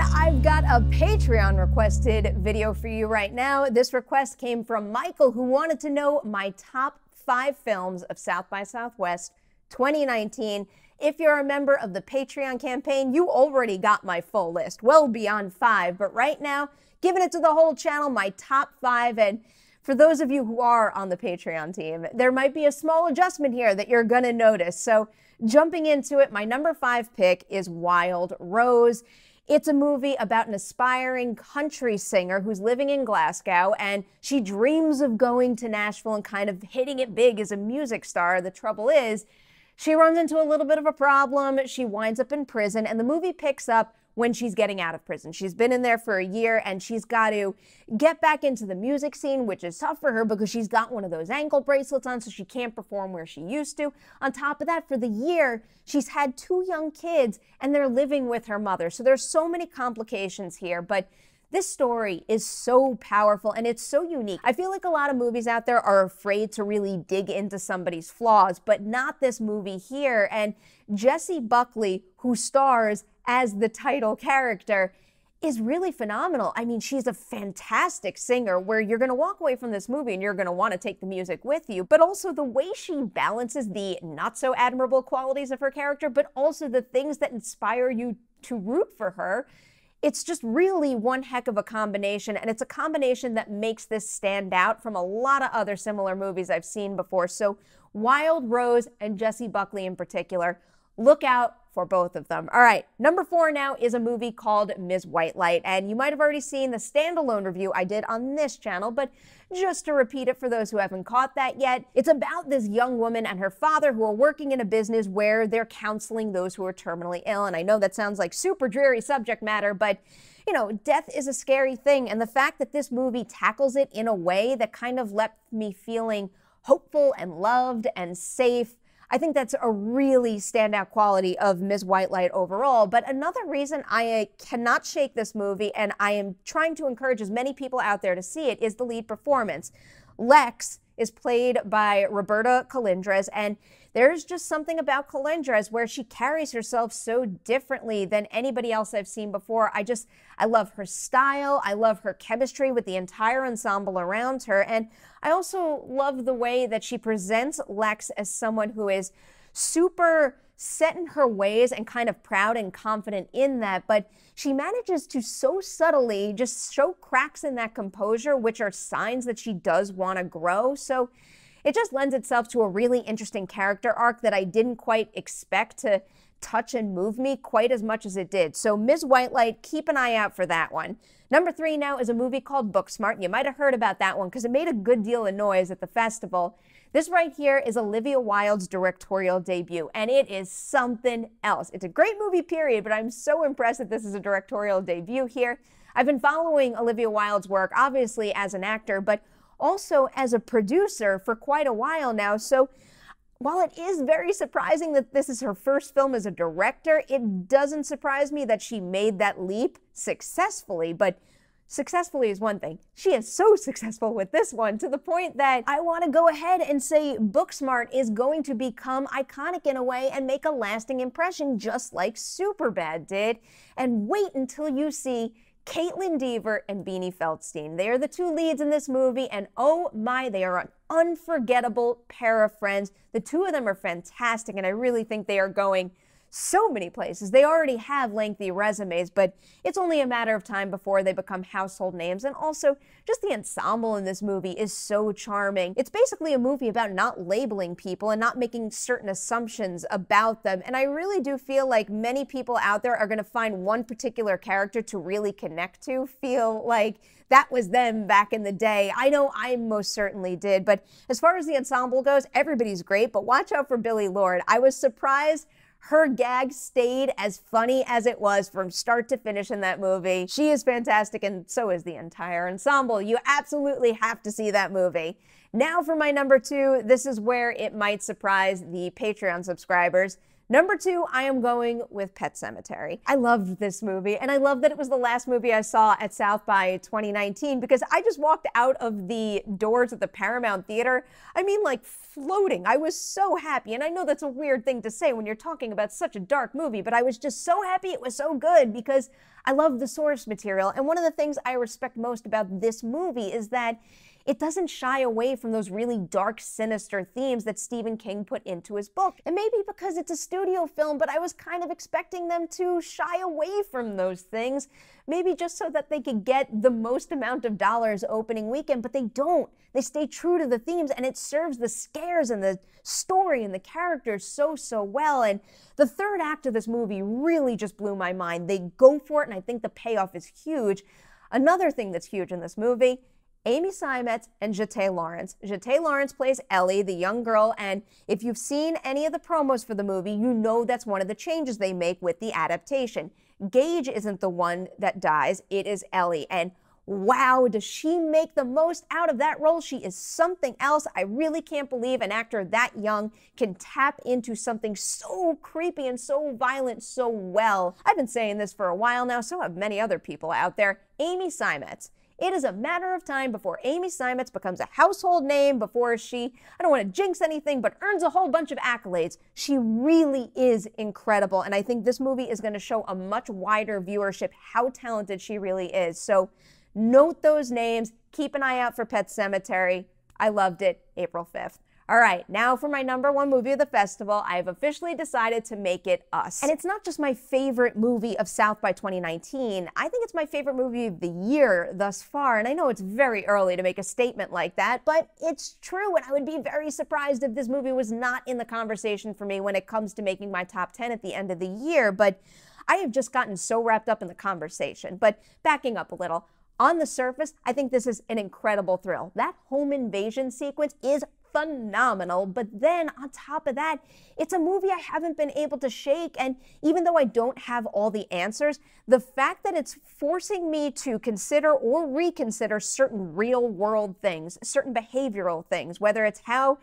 everyone, I've got a Patreon requested video for you right now. This request came from Michael, who wanted to know my top 5 films of South by Southwest 2019. If you're a member of the Patreon campaign, you already got my full list, well beyond 5, but right now, giving it to the whole channel, my top 5, and for those of you who are on the Patreon team, there might be a small adjustment here that you're gonna notice. So jumping into it, my number 5 pick is Wild Rose. It's a movie about an aspiring country singer who's living in Glasgow, and she dreams of going to Nashville and kind of hitting it big as a music star. The trouble is, she runs into a little bit of a problem. She winds up in prison, and the movie picks up when she's getting out of prison. She's been in there for a year, and she's got to get back into the music scene, which is tough for her because she's got one of those ankle bracelets on, so she can't perform where she used to. On top of that, for the year, she's had 2 young kids, and they're living with her mother. So there's so many complications here, but this story is so powerful and it's so unique. I feel like a lot of movies out there are afraid to really dig into somebody's flaws, but not this movie here. And Jessie Buckley, who stars as the title character, is really phenomenal. I mean, she's a fantastic singer where you're gonna walk away from this movie and you're gonna wanna take the music with you, but also the way she balances the not so admirable qualities of her character, but also the things that inspire you to root for her. It's just really one heck of a combination, and it's a combination that makes this stand out from a lot of other similar movies I've seen before. So Wild Rose and Jessie Buckley in particular, look out for both of them. All right, number 4 now is a movie called Ms. Whitelight, and you might have already seen the standalone review I did on this channel, but just to repeat it for those who haven't caught that yet, it's about this young woman and her father who are working in a business where they're counseling those who are terminally ill. And I know that sounds like super dreary subject matter, but you know, death is a scary thing, and the fact that this movie tackles it in a way that kind of left me feeling hopeful and loved and safe, I think that's a really standout quality of Ms. Whitelight overall. But another reason I cannot shake this movie, and I am trying to encourage as many people out there to see it, is the lead performance. Lex is played by Roberta Colindres, and there's just something about Colindres where she carries herself so differently than anybody else I've seen before. I love her style. I love her chemistry with the entire ensemble around her. And I also love the way that she presents Lex as someone who is super set in her ways and kind of proud and confident in that, but she manages to so subtly just show cracks in that composure, which are signs that she does want to grow. So it just lends itself to a really interesting character arc that I didn't quite expect to touch and move me quite as much as it did. So Ms. Whitelight, keep an eye out for that one. Number 3 now is a movie called Booksmart. You might have heard about that one because it made a good deal of noise at the festival. This right here is Olivia Wilde's directorial debut, and it is something else. It's a great movie, period, but I'm so impressed that this is a directorial debut here. I've been following Olivia Wilde's work, obviously as an actor, but also as a producer for quite a while now. So while it is very surprising that this is her first film as a director, it doesn't surprise me that she made that leap successfully. But successfully is one thing. She is so successful with this one to the point that I want to go ahead and say Booksmart is going to become iconic in a way and make a lasting impression just like Superbad did. And wait until you see Caitlin Dever and Beanie Feldstein. They are the 2 leads in this movie, and oh my, they are an unforgettable pair of friends. The 2 of them are fantastic, and I really think they are going so many places. They already have lengthy resumes, but it's only a matter of time before they become household names. And also, just the ensemble in this movie is so charming. It's basically a movie about not labeling people and not making certain assumptions about them. And I really do feel like many people out there are going to find one particular character to really connect to, feel like that was them back in the day. I know I most certainly did. But as far as the ensemble goes, everybody's great, but watch out for Billie Lourd. I was surprised her gag stayed as funny as it was from start to finish in that movie. She is fantastic, and so is the entire ensemble. You absolutely have to see that movie. Now for my number 2, this is where it might surprise the Patreon subscribers. Number 2, I am going with Pet Sematary. I loved this movie, and I love that it was the last movie I saw at South by 2019 because I just walked out of the doors of the Paramount Theater. I mean, like floating. I was so happy, and I know that's a weird thing to say when you're talking about such a dark movie, but I was just so happy it was so good because I love the source material. And one of the things I respect most about this movie is that it doesn't shy away from those really dark, sinister themes that Stephen King put into his book. And maybe because it's a studio film, but I was kind of expecting them to shy away from those things, maybe just so that they could get the most amount of dollars opening weekend, but they don't. They stay true to the themes, and it serves the scares and the story and the characters so well. And the third act of this movie really just blew my mind. They go for it, and I think the payoff is huge. Another thing that's huge in this movie, Amy Seimetz and Jete Lawrence. Jete Lawrence plays Ellie, the young girl, and if you've seen any of the promos for the movie, you know that's one of the changes they make with the adaptation. Gage isn't the one that dies, it is Ellie, and wow, does she make the most out of that role. She is something else. I really can't believe an actor that young can tap into something so creepy and so violent so well. I've been saying this for a while now, so have many other people out there. Amy Seimetz. It is a matter of time before Amy Seimetz becomes a household name, before she, I don't want to jinx anything, but earns a whole bunch of accolades. She really is incredible, and I think this movie is going to show a much wider viewership how talented she really is. So note those names. Keep an eye out for Pet Sematary. I loved it. April 5th. All right, now for my number 1 movie of the festival, I've officially decided to make it Us. And it's not just my favorite movie of South by 2019, I think it's my favorite movie of the year thus far, and I know it's very early to make a statement like that, but it's true, and I would be very surprised if this movie was not in the conversation for me when it comes to making my top 10 at the end of the year, but I have just gotten so wrapped up in the conversation. But backing up a little, on the surface, I think this is an incredible thrill. That home invasion sequence is phenomenal, but then on top of that, it's a movie I haven't been able to shake, and even though I don't have all the answers, the fact that it's forcing me to consider or reconsider certain real-world things, certain behavioral things, whether it's how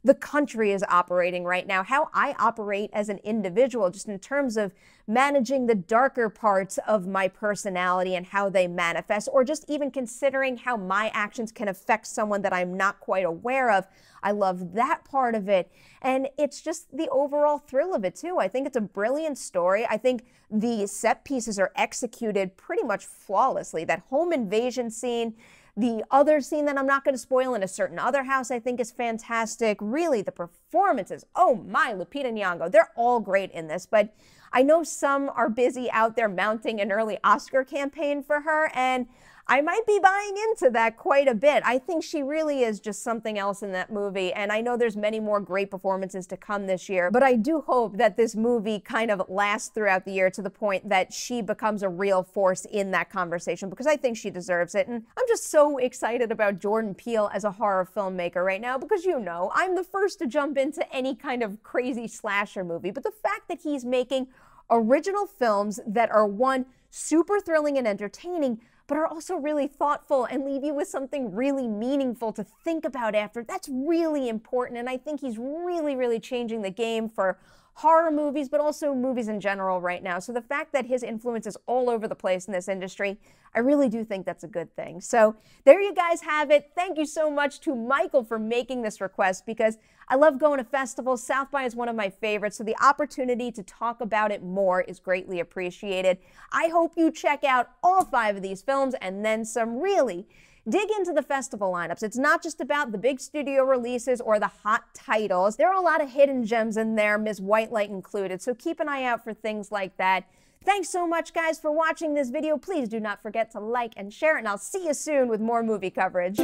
the country is operating right now, how I operate as an individual, just in terms of managing the darker parts of my personality and how they manifest, or just even considering how my actions can affect someone that I'm not quite aware of. I love that part of it. And it's just the overall thrill of it too. I think it's a brilliant story. I think the set pieces are executed pretty much flawlessly. That home invasion scene, the other scene that I'm not going to spoil in a certain other house, I think is fantastic. Really, the performances, oh my, Lupita Nyong'o, they're all great in this, but I know some are busy out there mounting an early Oscar campaign for her, and I might be buying into that quite a bit. I think she really is just something else in that movie, and I know there's many more great performances to come this year, but I do hope that this movie kind of lasts throughout the year to the point that she becomes a real force in that conversation, because I think she deserves it. And I'm just so excited about Jordan Peele as a horror filmmaker right now, because you know, I'm the first to jump into any kind of crazy slasher movie, but the fact that he's making original films that are, one, super thrilling and entertaining, but are also really thoughtful and leave you with something really meaningful to think about after. That's really important, and I think he's really changing the game for horror movies, but also movies in general right now. So the fact that his influence is all over the place in this industry, I really do think that's a good thing. So there you guys have it. Thank you so much to Michael for making this request, because I love going to festivals. South by is one of my favorites, so the opportunity to talk about it more is greatly appreciated. I hope you check out all 5 of these films and then some. Really dig into the festival lineups. It's not just about the big studio releases or the hot titles. There are a lot of hidden gems in there, Ms. Whitelight included, so keep an eye out for things like that. Thanks so much, guys, for watching this video. Please do not forget to like and share it, and I'll see you soon with more movie coverage.